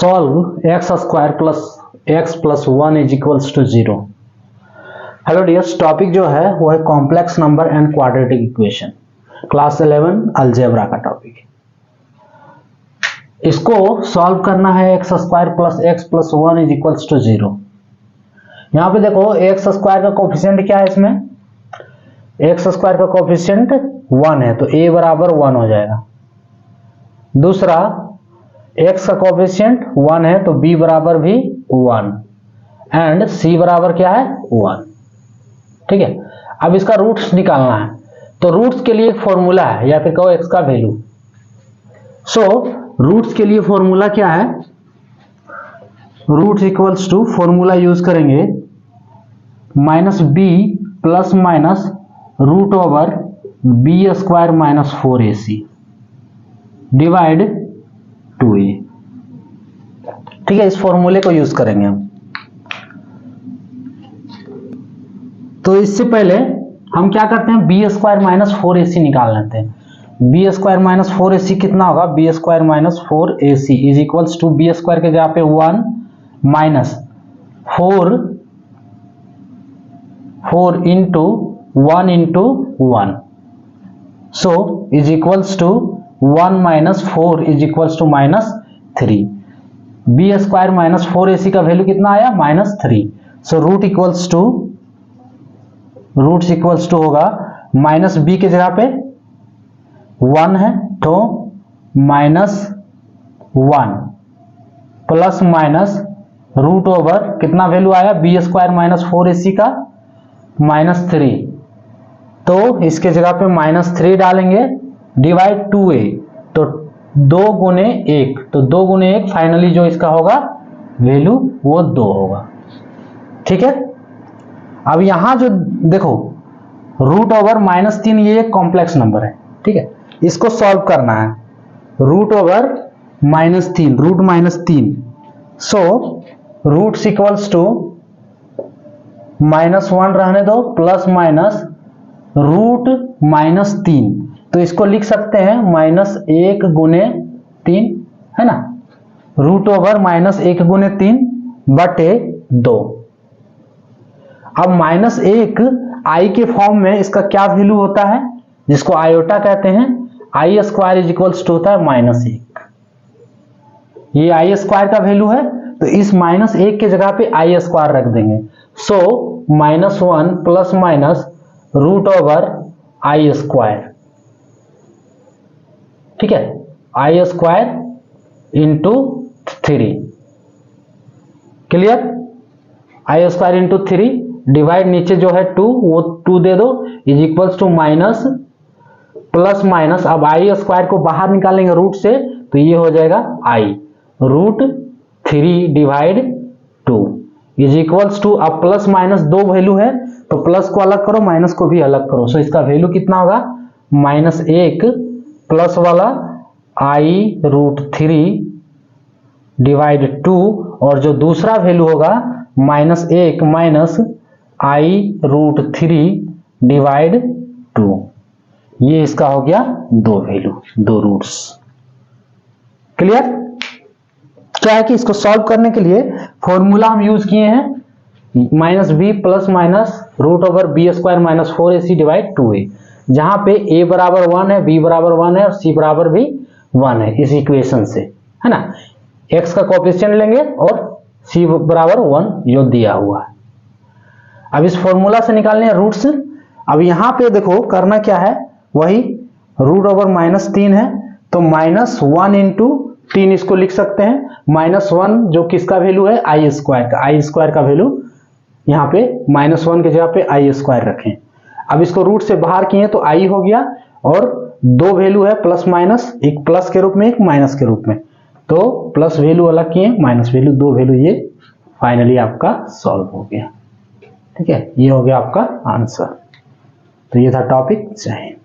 Solve x square plus x plus 1 is equals to 0। Hello dears, topic जो है वो है complex number and quadratic equation, class 11 algebra का टॉपिक है। इसको सॉल्व करना है x square plus x plus 1 is equals to 0। यहाँ पे देखो एक्स स्क्वायर का कोफिशिएंट क्या है, इसमें एक्स स्क्वायर का कोफिशिएंट 1 है तो a बराबर 1 हो जाएगा। दूसरा x का कोफिशिएंट 1 है तो b बराबर भी 1 एंड c बराबर क्या है 1। ठीक है, अब इसका रूट्स निकालना है तो रूट्स के लिए एक फॉर्मूला है या फिर कहो x का वैल्यू। सो रूट्स के लिए फॉर्मूला क्या है, roots equals to formula use करेंगे minus b plus minus root over b square minus 4ac divide 2a। ठीक है, इस फॉर्मूले को यूज करेंगे हम। तो इससे पहले हम क्या करते हैं, बी स्क्वायर माइनस 4ac निकाल लेते हैं। बी स्क्वायर माइनस 4ac कितना होगा, b square minus 4ac is equals to b square के जगह पे 1 minus 4 into 1 into 1 so is equals to 1 minus 4 is equals to minus 3। B square minus 4ac का value कितना आया, minus 3। So roots equals to होगा minus b के जगह पे 1 है तो minus 1 plus minus root over कितना वैल्यू आया, बी स्क्वायर माइनस 4ac का माइनस 3, तो इसके जगह पे माइनस 3 डालेंगे डिवाइड 2a तो 2 गुने 1 तो 2 गुने 1 फाइनली जो इसका होगा वैल्यू वो 2 होगा। ठीक है, अब यहां जो देखो रूट ओवर माइनस 3 ये एक कॉम्प्लेक्स नंबर है। ठीक है, इसको सॉल्व करना है। Root over minus 3 root minus 3 so roots equals to minus 1 रहने दो प्लस माइनस रूट माइनस 3 तो इसको लिख सकते हैं माइनस 1 गुने 3 है ना, रूट ओवर माइनस 1 गुने 3 बटे 2। अब माइनस 1 आई के फॉर्म में इसका क्या वैल्यू होता है, जिसको आयोटा कहते हैं, आई स्क्वायर इज इक्वल्स टू होता है माइनस 1। ये आई स्क्वायर का वैल्यू है तो इस माइनस 1 के जगह पे आई स्क्वायर रख देंगे। So minus 1 plus minus root over i square. ठीक है, i square into 3 clear, i square into 3 divide नीचे जो है 2 वो 2 दे दो is equals to minus plus minus, अब आई स्क्वायर को बाहर निकालेंगे रूट से तो ये हो जाएगा i root 3 divide 2 is equals to, अब प्लस माइनस 2 वैल्यू है तो प्लस को अलग करो माइनस को भी अलग करो। सो इसका वैल्यू कितना होगा, माइनस 1 प्लस वाला आई रूट 3 डिवाइड 2 और जो दूसरा वैल्यू होगा माइनस 1 माइनस आई रूट 3 डिवाइड 2। ये इसका हो गया 2 वैल्यू, 2 रूट्स। क्लियर, क्या है कि इसको सॉल्व करने के लिए फॉर्मूला हम यूज किए हैं minus b plus minus root over b square minus 4ac divide 2a, जहां पे a बराबर 1 है, b बराबर 1 है और c बराबर भी 1 है इस इक्वेशन से, है ना। x का कोफिशिएंट लेंगे और c बराबर 1 जो दिया हुआ है। अब इस फॉर्मूला से निकालने हैं रूट्स। अब यहां पे देखो करना क्या है, वही रूट ओवर माइनस 3 है तो माइनस 1 इंटू 3 इसको लिख सकते हैं, माइनस 1 जो किसका वैल्यू है, आई स्क्वायर का, आई स्क्वायर का वैल्यू यहाँ पे माइनस 1 की जगह पे आई स्क्वायर रखें। अब इसको रूट से बाहर किए तो आई हो गया और 2 वैल्यू है प्लस माइनस, एक प्लस के रूप में एक माइनस के रूप में, तो प्लस वैल्यू अलग किए माइनस वैल्यू, 2 वैल्यू, ये फाइनली आपका सॉल्व हो गया। ठीक है, ये हो गया आपका आंसर। तो ये था टॉपिक। जय हिंद।